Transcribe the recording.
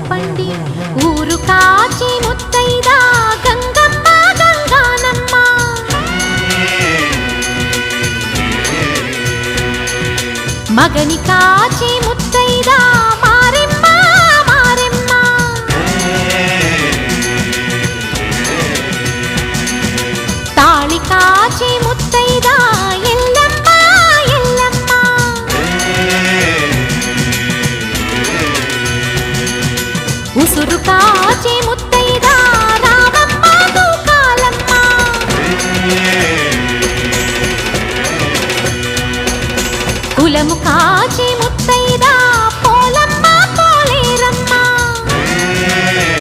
పండి ఊరు కాచి ముత్తైదా గంగమ్మ గంగానమ్మ మగని కాచి ముత్తైదా మారెమ్మ మారెమ్మ తాళి కాచి ముత్తైదా ఎల్లమ్మ ఎల్లమ్మ ఉసురు కాచి ముత్తైదా రామమ్మ తూకాలమ్మ కులము కాచి ముత్తైదా